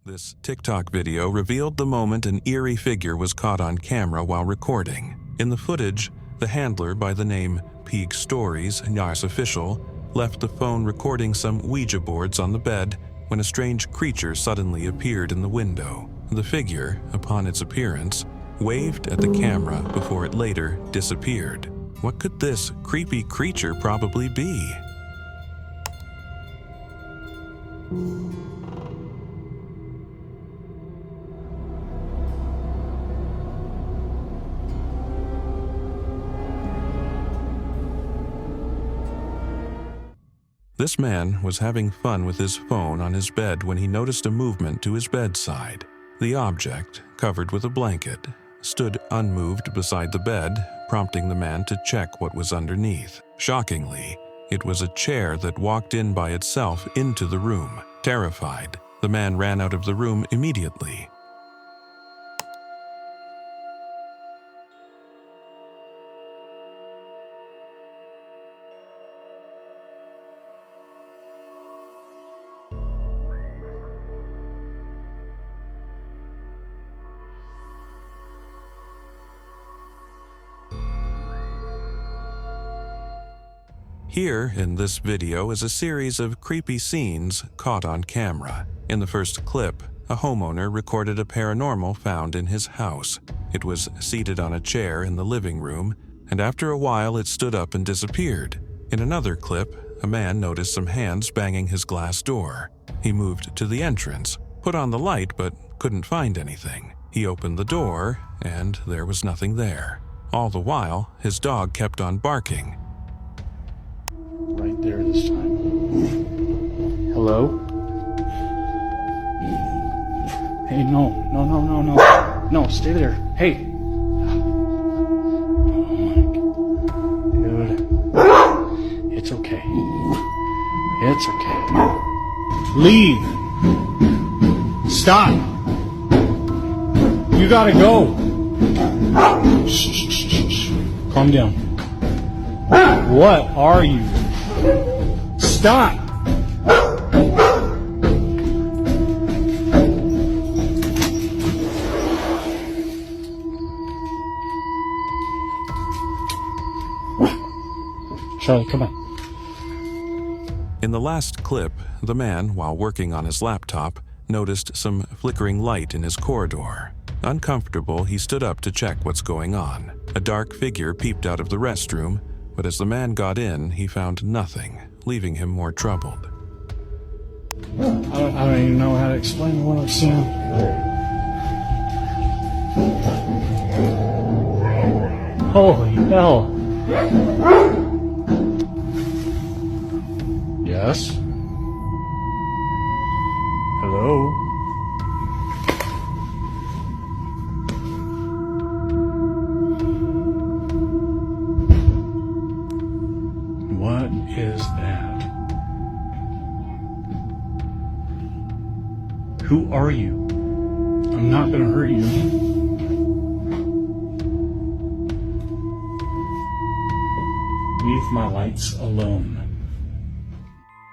This TikTok video revealed the moment an eerie figure was caught on camera while recording. In the footage, the handler by the name Peak Stories, Yas official, left the phone recording some Ouija boards on the bed when a strange creature suddenly appeared in the window. The figure, upon its appearance, waved at the camera before it later disappeared. What could this creepy creature probably be? This man was having fun with his phone on his bed when he noticed a movement to his bedside. The object, covered with a blanket, stood unmoved beside the bed, prompting the man to check what was underneath. Shockingly, it was a chair that walked in by itself into the room. Terrified, the man ran out of the room immediately. Here, in this video, is a series of creepy scenes caught on camera. In the first clip, a homeowner recorded a paranormal found in his house. It was seated on a chair in the living room, and after a while it stood up and disappeared. In another clip, a man noticed some hands banging his glass door. He moved to the entrance, put on the light, but couldn't find anything. He opened the door, and there was nothing there. All the while, his dog kept on barking. Right there this time. Hello? Hey, no. No, stay there. Hey. Oh my God. Dude. It's okay. It's okay. Leave. Stop. You gotta go. Shh. Calm down. What are you? Stop! Charlie, come on. In the last clip, the man, while working on his laptop, noticed some flickering light in his corridor. Uncomfortable, he stood up to check what's going on. A dark figure peeped out of the restroom, but as the man got in, he found nothing, leaving him more troubled. I don't even know how to explain what I've seen. Holy hell. Yes? Hello? What is that? Who are you? I'm not gonna hurt you. Leave my lights alone.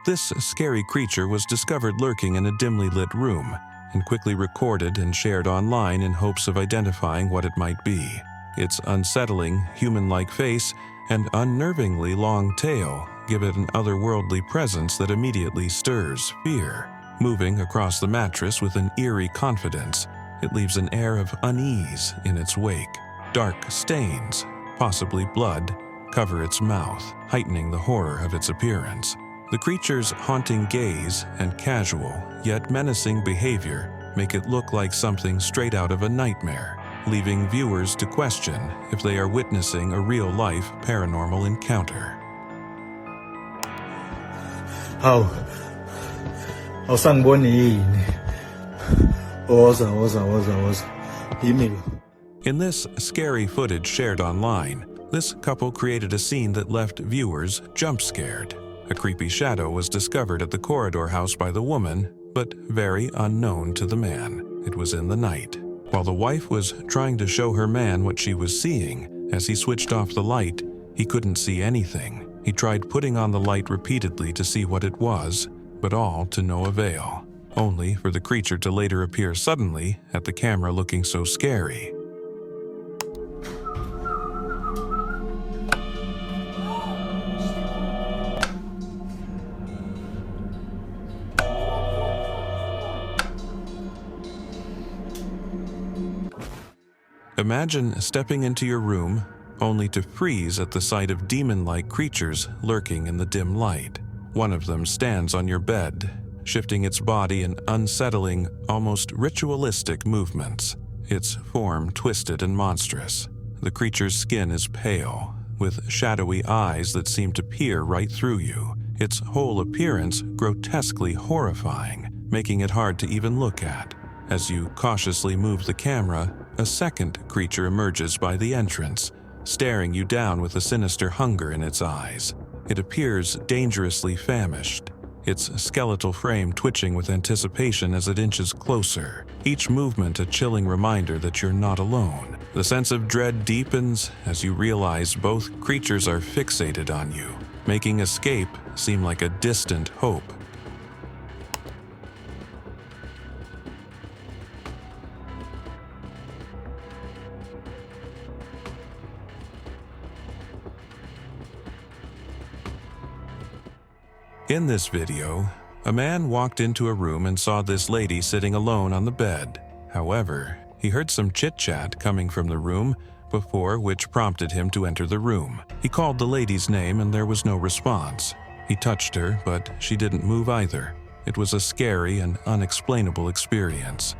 This scary creature was discovered lurking in a dimly lit room and quickly recorded and shared online in hopes of identifying what it might be. Its unsettling, human-like face and unnervingly long tail give it an otherworldly presence that immediately stirs fear. Moving across the mattress with an eerie confidence, it leaves an air of unease in its wake. Dark stains, possibly blood, cover its mouth, heightening the horror of its appearance. The creature's haunting gaze and casual, yet menacing behavior make it look like something straight out of a nightmare, leaving viewers to question if they are witnessing a real-life paranormal encounter. In this scary footage shared online, this couple created a scene that left viewers jump-scared. A creepy shadow was discovered at the corridor house by the woman, but very unknown to the man. It was in the night. While the wife was trying to show her man what she was seeing, as he switched off the light, he couldn't see anything. He tried putting on the light repeatedly to see what it was, but all to no avail. only for the creature to later appear suddenly at the camera looking so scary. Imagine stepping into your room only to freeze at the sight of demon-like creatures lurking in the dim light. One of them stands on your bed, shifting its body in unsettling, almost ritualistic movements, its form twisted and monstrous. The creature's skin is pale, with shadowy eyes that seem to peer right through you, its whole appearance grotesquely horrifying, making it hard to even look at. As you cautiously move the camera, a second creature emerges by the entrance, staring you down with a sinister hunger in its eyes. It appears dangerously famished, its skeletal frame twitching with anticipation as it inches closer, each movement a chilling reminder that you're not alone. The sense of dread deepens as you realize both creatures are fixated on you, making escape seem like a distant hope. In this video, a man walked into a room and saw this lady sitting alone on the bed. However, he heard some chit-chat coming from the room before, which prompted him to enter the room. He called the lady's name and there was no response. He touched her, but she didn't move either. It was a scary and unexplainable experience.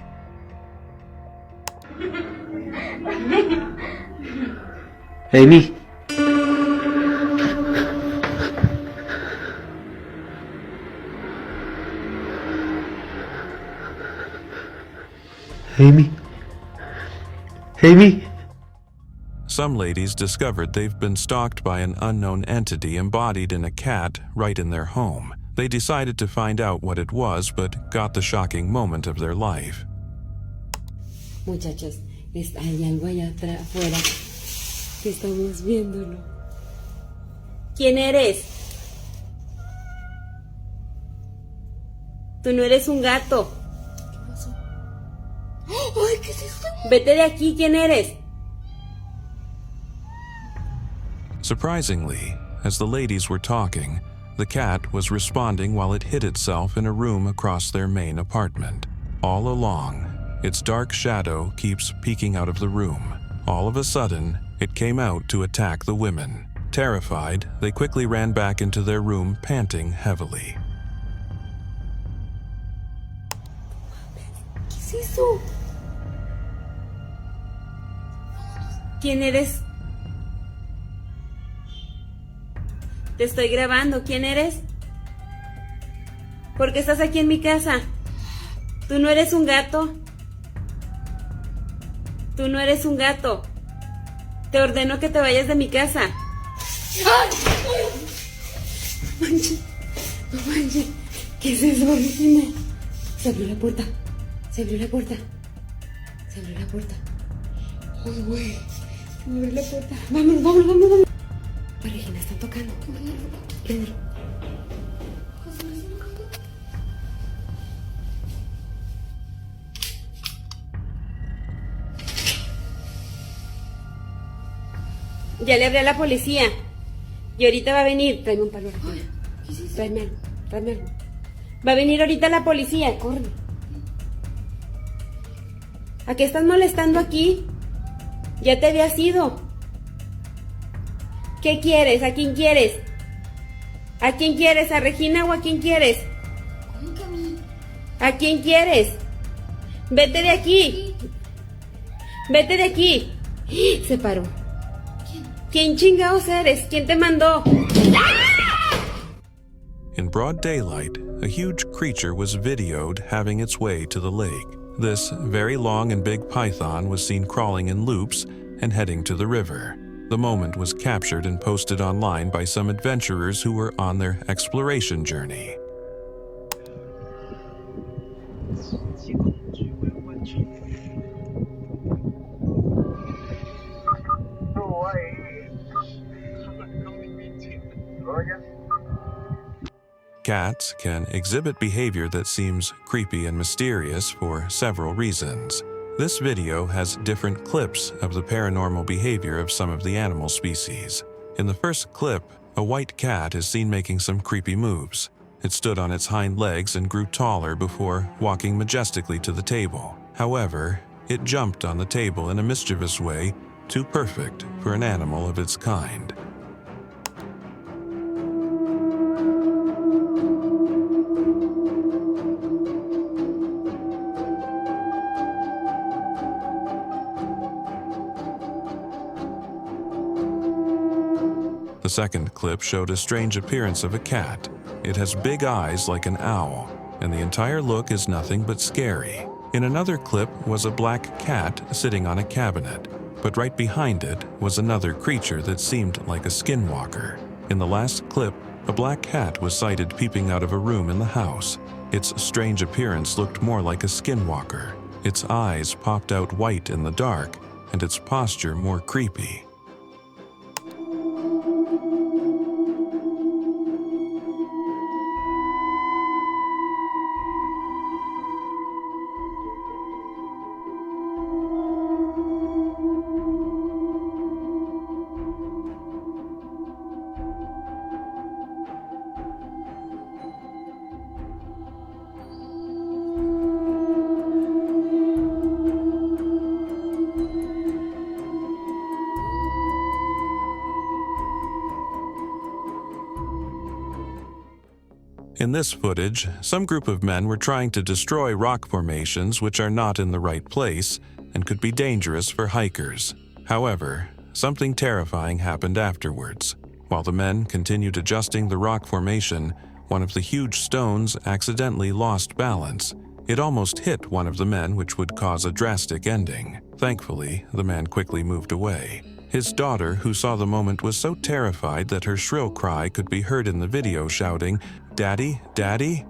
Amy. Amy? Amy? Some ladies discovered they've been stalked by an unknown entity embodied in a cat right in their home. They decided to find out what it was, but got the shocking moment of their life. Muchachos, hay algo allá afuera que estamos viéndolo. ¿Quién eres? Tú no eres un gato. ¿Qué pasó? ¡Ay, qué es esto! Vete de aquí, ¿quién eres? Surprisingly, as the ladies were talking, the cat was responding while it hid itself in a room across their main apartment. All along, its dark shadow keeps peeking out of the room. All of a sudden, it came out to attack the women. Terrified, they quickly ran back into their room, panting heavily. ¿Qué es eso? ¿Quién eres? Te estoy grabando. ¿Quién eres? ¿Por qué estás aquí en mi casa? Tú no eres un gato. Tú no eres un gato. Te ordeno que te vayas de mi casa. ¡Ay! No manches. No manches. ¿Qué es eso, Regina? Se abrió la puerta. Se abrió la puerta. Se abrió la puerta. Uy, güey. Se me abrió la puerta. Vámonos, vámonos, vámonos, vámonos. Ay, Regina, están tocando. Pedro. Ya le hablé a la policía. Y ahorita va a venir. Tráeme un palo. Tráeme algo. Tráeme algo. Va a venir ahorita la policía. Corre. ¿A qué estás molestando aquí? Ya te habías ido. ¿Qué quieres? ¿A quién quieres? ¿A quién quieres? ¿A Regina o a quién quieres? ¿Cómo que a mí? ¿A quién quieres? Vete de aquí. Vete de aquí. Se paró. ¿Quién chingados eres? ¿Quién te mandó? In broad daylight, a huge creature was videoed having its way to the lake. This very long and big python was seen crawling in loops and heading to the river. The moment was captured and posted online by some adventurers who were on their exploration journey. cats can exhibit behavior that seems creepy and mysterious for several reasons. This video has different clips of the paranormal behavior of some of the animal species. In the first clip, a white cat is seen making some creepy moves. It stood on its hind legs and grew taller before walking majestically to the table. However, it jumped on the table in a mischievous way, too perfect for an animal of its kind. The second clip showed a strange appearance of a cat. It has big eyes like an owl, and the entire look is nothing but scary. In another clip was a black cat sitting on a cabinet, but right behind it was another creature that seemed like a skinwalker. In the last clip, a black cat was sighted peeping out of a room in the house. Its strange appearance looked more like a skinwalker. Its eyes popped out white in the dark, and its posture more creepy. In this footage, some group of men were trying to destroy rock formations which are not in the right place and could be dangerous for hikers. However, something terrifying happened afterwards. While the men continued adjusting the rock formation, one of the huge stones accidentally lost balance. It almost hit one of the men, which would cause a drastic ending. Thankfully, the man quickly moved away. His daughter, who saw the moment, was so terrified that her shrill cry could be heard in the video, shouting, "Daddy, Daddy?"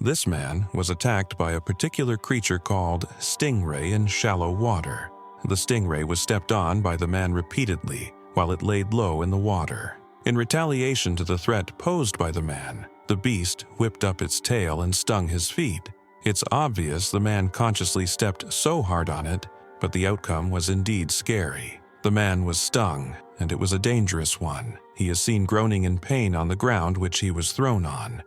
This man was attacked by a particular creature called stingray in shallow water. The stingray was stepped on by the man repeatedly while it laid low in the water. In retaliation to the threat posed by the man, the beast whipped up its tail and stung his feet. It's obvious the man consciously stepped so hard on it, but the outcome was indeed scary. The man was stung, and it was a dangerous one. He is seen groaning in pain on the ground which he was thrown on.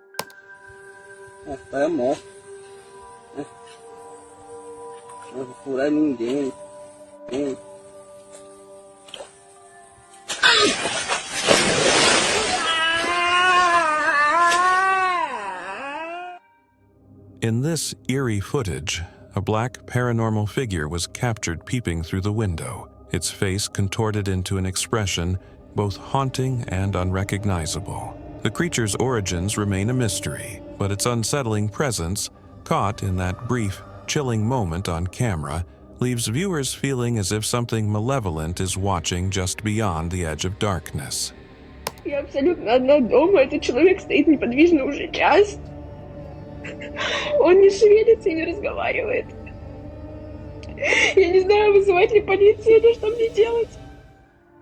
In this eerie footage, a black paranormal figure was captured peeping through the window, its face contorted into an expression both haunting and unrecognizable. The creature's origins remain a mystery, but its unsettling presence, caught in that brief, chilling moment on camera, leaves viewers feeling as if something malevolent is watching just beyond the edge of darkness. Я абсолютно одна дома, этот человек стоит неподвижно уже час. Он не шевелится и не разговаривает. Я не знаю, вызывать ли полицию или что мне делать.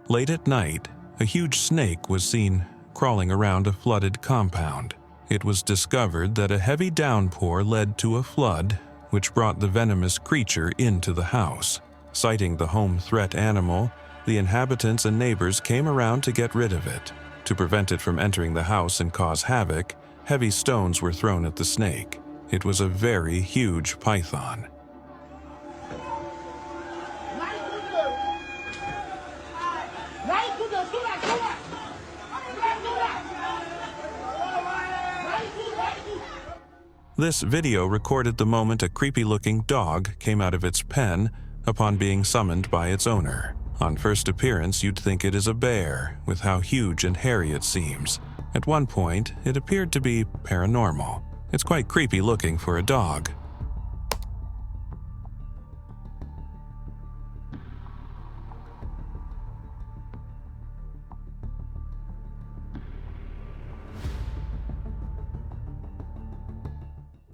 Late at night, a huge snake was seen crawling around a flooded compound. It was discovered that a heavy downpour led to a flood, which brought the venomous creature into the house. Citing the home threat animal, the inhabitants and neighbors came around to get rid of it. To prevent it from entering the house and cause havoc, heavy stones were thrown at the snake. It was a very huge python. This video recorded the moment a creepy-looking dog came out of its pen upon being summoned by its owner. On first appearance, you'd think it is a bear, with how huge and hairy it seems. At one point, it appeared to be paranormal. It's quite creepy looking for a dog.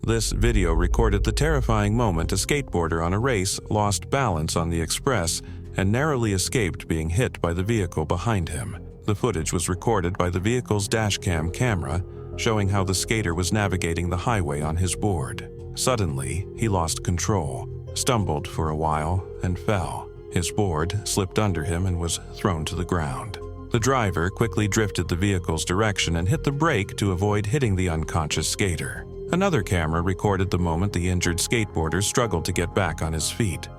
This video recorded the terrifying moment a skateboarder on a race lost balance on the express and narrowly escaped being hit by the vehicle behind him. The footage was recorded by the vehicle's dashcam camera, showing how the skater was navigating the highway on his board. Suddenly, he lost control, stumbled for a while, and fell. His board slipped under him and was thrown to the ground. The driver quickly drifted the vehicle's direction and hit the brake to avoid hitting the unconscious skater. Another camera recorded the moment the injured skateboarder struggled to get back on his feet.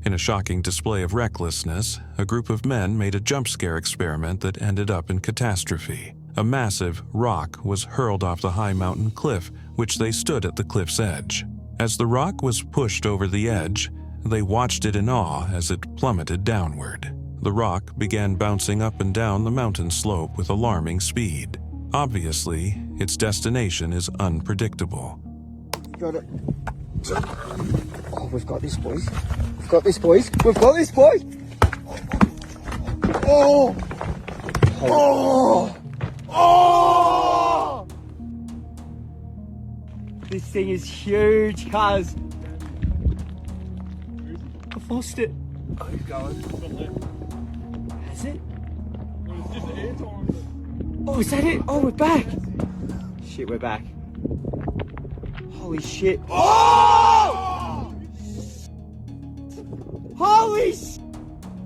In a shocking display of recklessness, a group of men made a jump scare experiment that ended up in catastrophe. A massive rock was hurled off the high mountain cliff, which they stood at the cliff's edge. As the rock was pushed over the edge, they watched it in awe as it plummeted downward. The rock began bouncing up and down the mountain slope with alarming speed. Obviously, its destination is unpredictable. Got it. Oh, we've got this, boys. We've got this, boys. We've got this, boys. Oh! Oh! Oh! This thing is huge, cuz. I've lost it. Oh, he's going. Has it? Oh, is that it? Oh, we're back. Shit, we're back. Holy shit. Oh! Holy sh...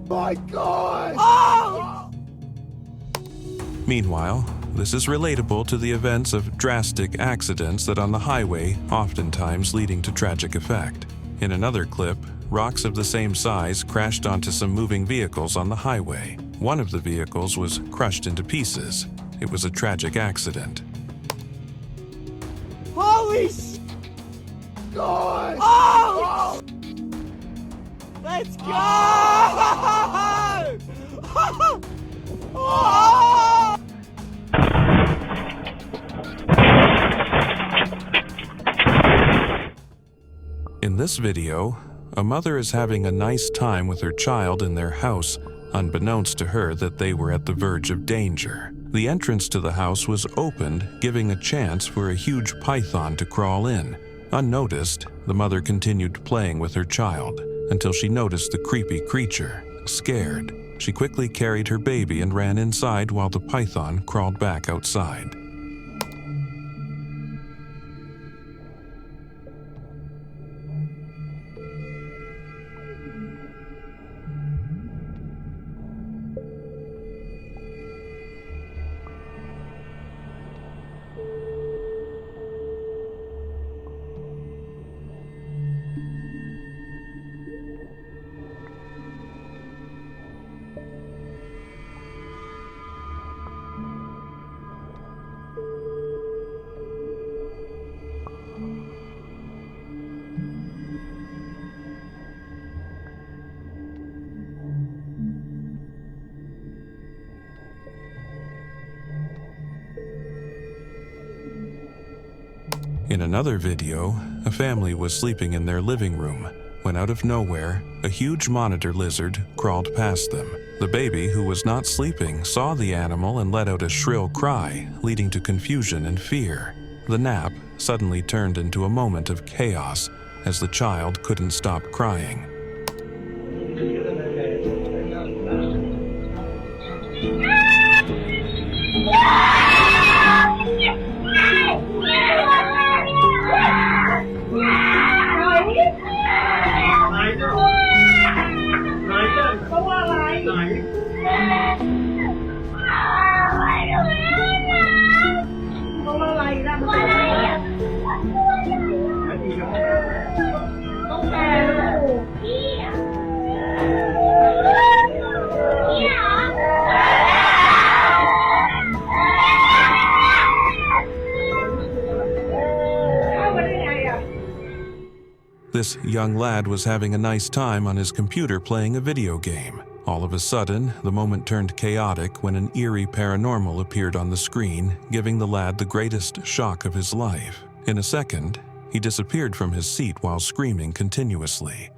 My God! Oh! Meanwhile, this is relatable to the events of drastic accidents that on the highway, oftentimes leading to tragic effect. In another clip, rocks of the same size crashed onto some moving vehicles on the highway. One of the vehicles was crushed into pieces. It was a tragic accident. Holy sh... God! Oh! Let's go! Oh! In this video, a mother is having a nice time with her child in their house, unbeknownst to her that they were at the verge of danger. The entrance to the house was opened, giving a chance for a huge python to crawl in. Unnoticed, the mother continued playing with her child until she noticed the creepy creature. Scared, she quickly carried her baby and ran inside while the python crawled back outside. In another video, a family was sleeping in their living room when out of nowhere, a huge monitor lizard crawled past them. The baby, who was not sleeping, saw the animal and let out a shrill cry, leading to confusion and fear. The nap suddenly turned into a moment of chaos as the child couldn't stop crying. This young lad was having a nice time on his computer playing a video game. All of a sudden, the moment turned chaotic when an eerie paranormal appeared on the screen, giving the lad the greatest shock of his life. In a second, he disappeared from his seat while screaming continuously.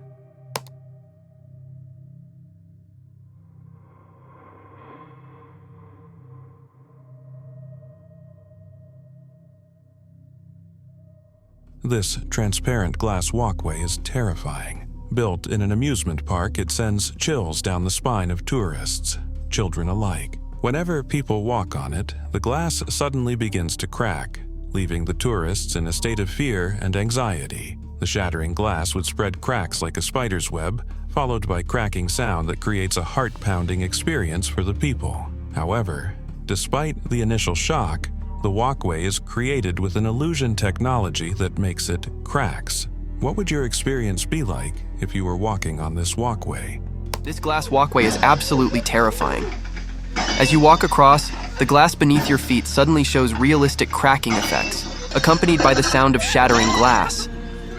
This transparent glass walkway is terrifying. Built in an amusement park, it sends chills down the spine of tourists, children alike. Whenever people walk on it, the glass suddenly begins to crack, leaving the tourists in a state of fear and anxiety. The shattering glass would spread cracks like a spider's web, followed by cracking sound that creates a heart-pounding experience for the people. However, despite the initial shock, the walkway is created with an illusion technology that makes it cracks. What would your experience be like if you were walking on this walkway? This glass walkway is absolutely terrifying. As you walk across, the glass beneath your feet suddenly shows realistic cracking effects, accompanied by the sound of shattering glass.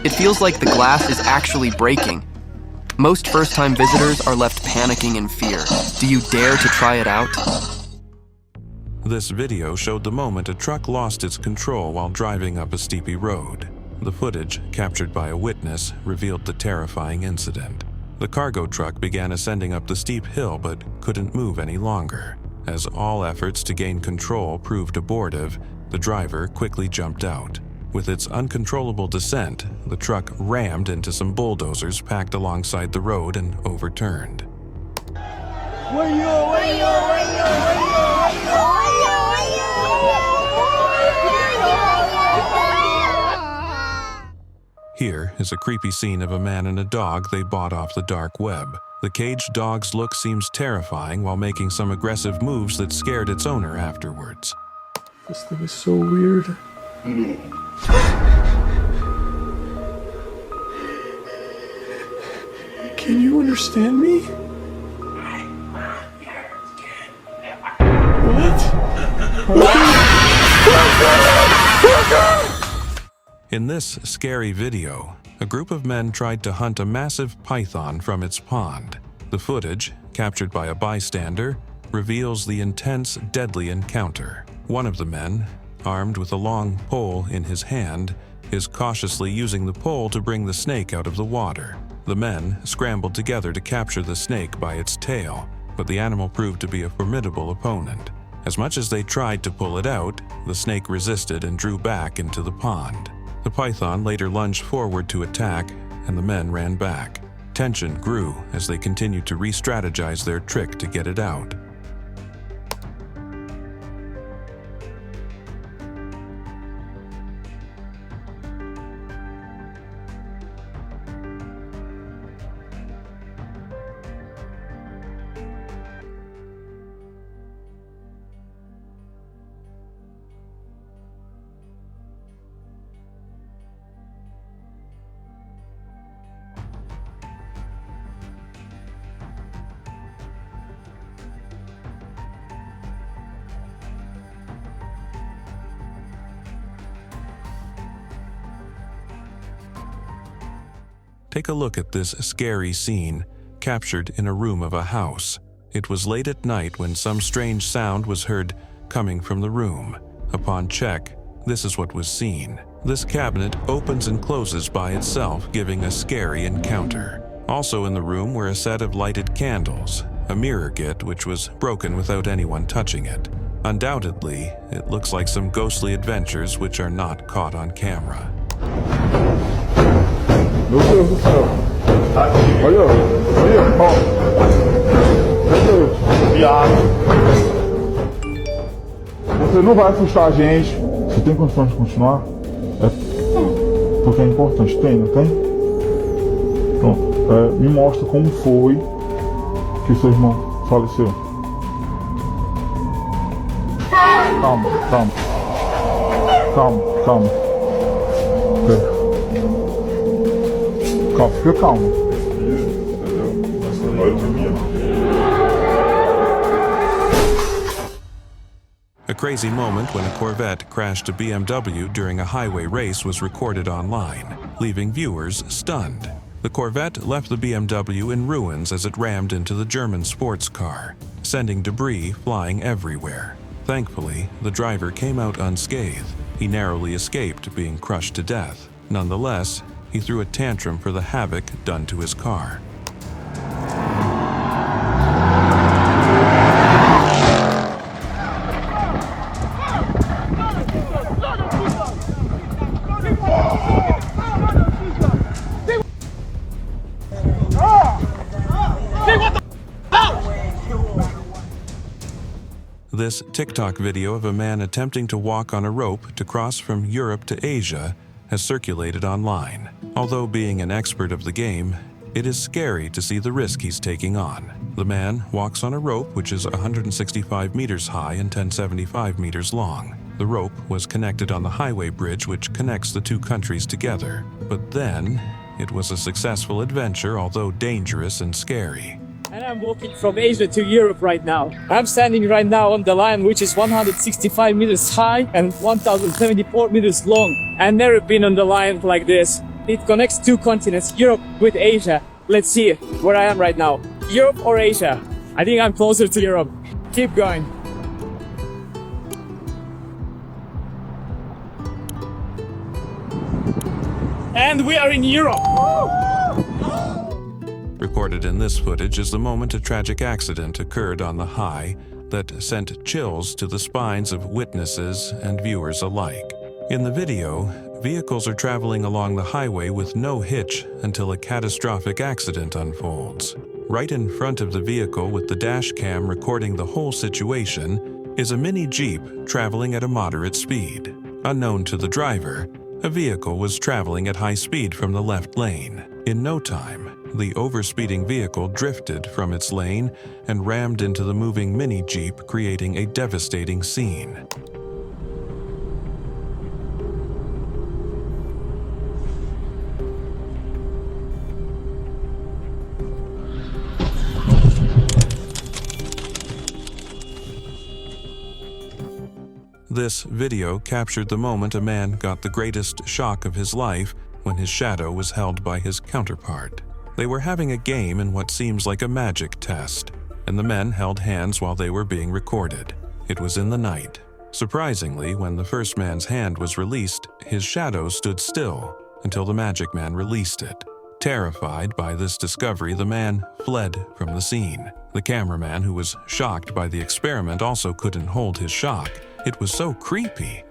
It feels like the glass is actually breaking. Most first-time visitors are left panicking in fear. Do you dare to try it out? This video showed the moment a truck lost its control while driving up a steepy road. The footage, captured by a witness, revealed the terrifying incident. The cargo truck began ascending up the steep hill but couldn't move any longer. As all efforts to gain control proved abortive, the driver quickly jumped out. With its uncontrollable descent, the truck rammed into some bulldozers packed alongside the road and overturned. Here is a creepy scene of a man and a dog they bought off the dark web. The caged dog's look seems terrifying while making some aggressive moves that scared its owner afterwards. This thing is so weird. Can you understand me? In this scary video, a group of men tried to hunt a massive python from its pond. The footage, captured by a bystander, reveals the intense, deadly encounter. One of the men, armed with a long pole in his hand, is cautiously using the pole to bring the snake out of the water. The men scrambled together to capture the snake by its tail, but the animal proved to be a formidable opponent. As much as they tried to pull it out, the snake resisted and drew back into the pond. The python later lunged forward to attack, and the men ran back. Tension grew as they continued to re-strategize their trick to get it out. Take a look at this scary scene, captured in a room of a house. It was late at night when some strange sound was heard coming from the room. Upon check, this is what was seen. This cabinet opens and closes by itself, giving a scary encounter. Also in the room were a set of lighted candles, a mirror kit which was broken without anyone touching it. Undoubtedly, it looks like some ghostly adventures which are not caught on camera. Meu Deus do céu. Olha, ó. Meu Deus. Viado. Você não vai assustar a gente. Você tem condições de continuar? Porque é importante. Tem, não tem? Pronto. Me mostra como foi que seu irmão faleceu. Calma. Okay. Fica calmo. A crazy moment when a Corvette crashed a BMW during a highway race was recorded online, leaving viewers stunned. The Corvette left the BMW in ruins as it rammed into the German sports car, sending debris flying everywhere. Thankfully, the driver came out unscathed. He narrowly escaped being crushed to death. Nonetheless, he threw a tantrum for the havoc done to his car. This TikTok video of a man attempting to walk on a rope to cross from Europe to Asia has circulated online. Although being an expert of the game, it is scary to see the risk he's taking on. The man walks on a rope which is 165 meters high and 1075 meters long. The rope was connected on the highway bridge which connects the two countries together. But then, it was a successful adventure, although dangerous and scary. And I'm walking from Asia to Europe right now. I'm standing right now on the line which is 165 meters high and 1074 meters long. I've never been on the line like this. It connects two continents, Europe with Asia. Let's see where I am right now. Europe or Asia? I think I'm closer to Europe. Keep going. And we are in Europe. Recorded in this footage is the moment a tragic accident occurred on the high that sent chills to the spines of witnesses and viewers alike. In the video, vehicles are traveling along the highway with no hitch until a catastrophic accident unfolds. Right in front of the vehicle with the dash cam recording the whole situation is a mini Jeep traveling at a moderate speed. Unknown to the driver, a vehicle was traveling at high speed from the left lane. In no time, the overspeeding vehicle drifted from its lane and rammed into the moving mini Jeep, creating a devastating scene. This video captured the moment a man got the greatest shock of his life when his shadow was held by his counterpart. They were having a game in what seems like a magic test, and the men held hands while they were being recorded. It was in the night. Surprisingly, when the first man's hand was released, his shadow stood still until the magic man released it. Terrified by this discovery, the man fled from the scene. The cameraman, who was shocked by the experiment, also couldn't hold his shock. It was so creepy.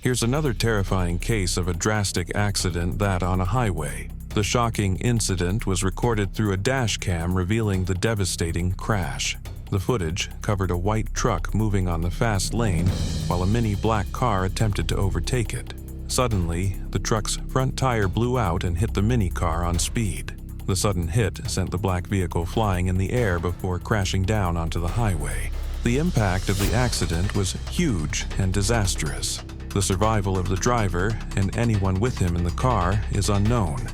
Here's another terrifying case of a drastic accident that on a highway. The shocking incident was recorded through a dash cam revealing the devastating crash. The footage covered a white truck moving on the fast lane while a mini black car attempted to overtake it. Suddenly, the truck's front tire blew out and hit the mini car on speed. The sudden hit sent the black vehicle flying in the air before crashing down onto the highway. The impact of the accident was huge and disastrous. The survival of the driver and anyone with him in the car is unknown.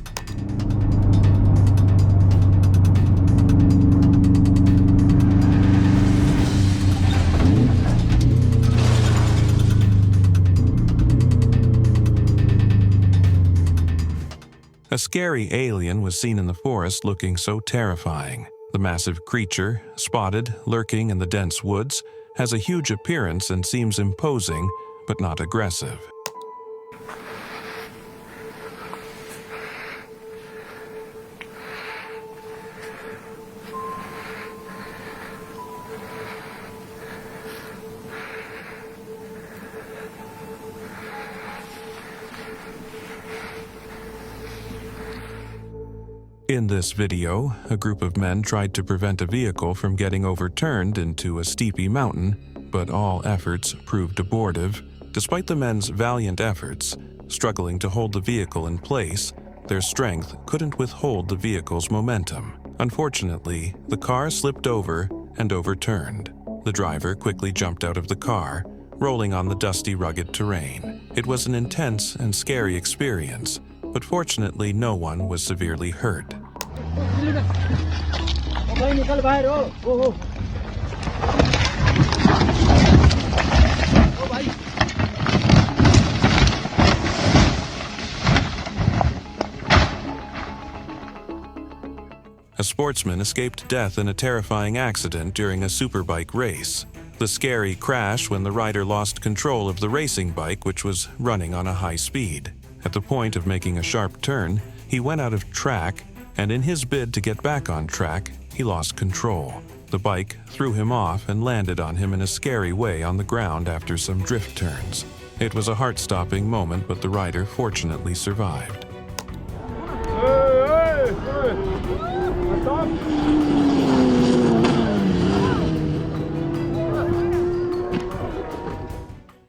A scary alien was seen in the forest looking so terrifying. The massive creature, spotted, lurking in the dense woods, has a huge appearance and seems imposing, but not aggressive. In this video, a group of men tried to prevent a vehicle from getting overturned into a steepy mountain, but all efforts proved abortive. Despite the men's valiant efforts, struggling to hold the vehicle in place, their strength couldn't withhold the vehicle's momentum. Unfortunately, the car slipped over and overturned. The driver quickly jumped out of the car, rolling on the dusty, rugged terrain. It was an intense and scary experience, but fortunately no one was severely hurt. A sportsman escaped death in a terrifying accident during a superbike race. The scary crash when the rider lost control of the racing bike, which was running on a high speed. At the point of making a sharp turn, he went out of track, and in his bid to get back on track, he lost control. The bike threw him off and landed on him in a scary way on the ground after some drift turns. It was a heart-stopping moment, but the rider fortunately survived.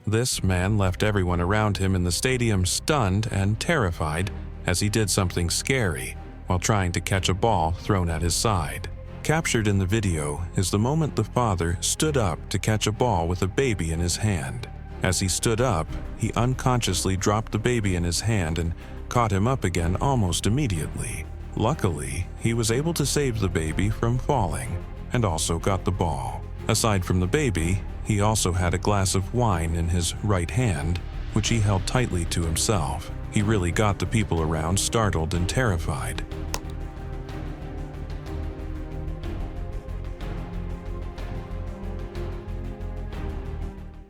This man left everyone around him in the stadium stunned and terrified as he did something scary while trying to catch a ball thrown at his side. Captured in the video is the moment the father stood up to catch a ball with a baby in his hand. As he stood up, he unconsciously dropped the baby in his hand and caught him up again almost immediately. Luckily, he was able to save the baby from falling and also got the ball. Aside from the baby, he also had a glass of wine in his right hand, which he held tightly to himself. He really got the people around startled and terrified.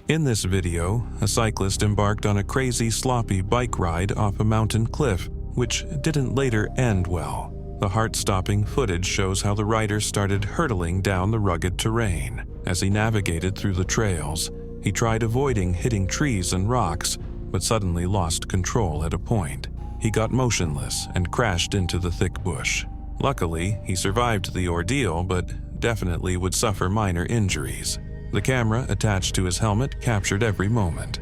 In this video, a cyclist embarked on a crazy sloppy bike ride off a mountain cliff, which didn't later end well. The heart-stopping footage shows how the rider started hurtling down the rugged terrain. As he navigated through the trails, he tried avoiding hitting trees and rocks, but suddenly lost control at a point. He got motionless and crashed into the thick bush. Luckily, he survived the ordeal, but definitely would suffer minor injuries. The camera attached to his helmet captured every moment.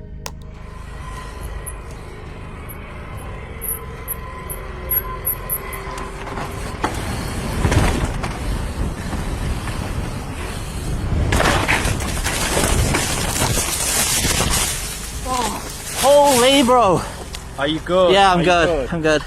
Holy bro! Are you good? Yeah, I'm good. I'm good.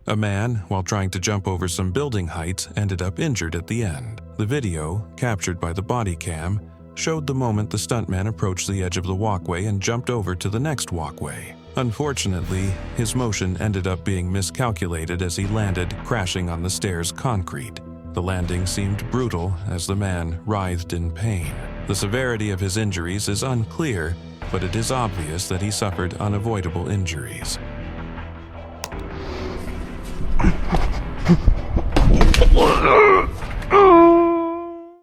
A man, while trying to jump over some building heights, ended up injured at the end. The video, captured by the body cam, showed the moment the stuntman approached the edge of the walkway and jumped over to the next walkway. Unfortunately, his motion ended up being miscalculated as he landed, crashing on the stairs' concrete. The landing seemed brutal as the man writhed in pain. The severity of his injuries is unclear, but it is obvious that he suffered unavoidable injuries.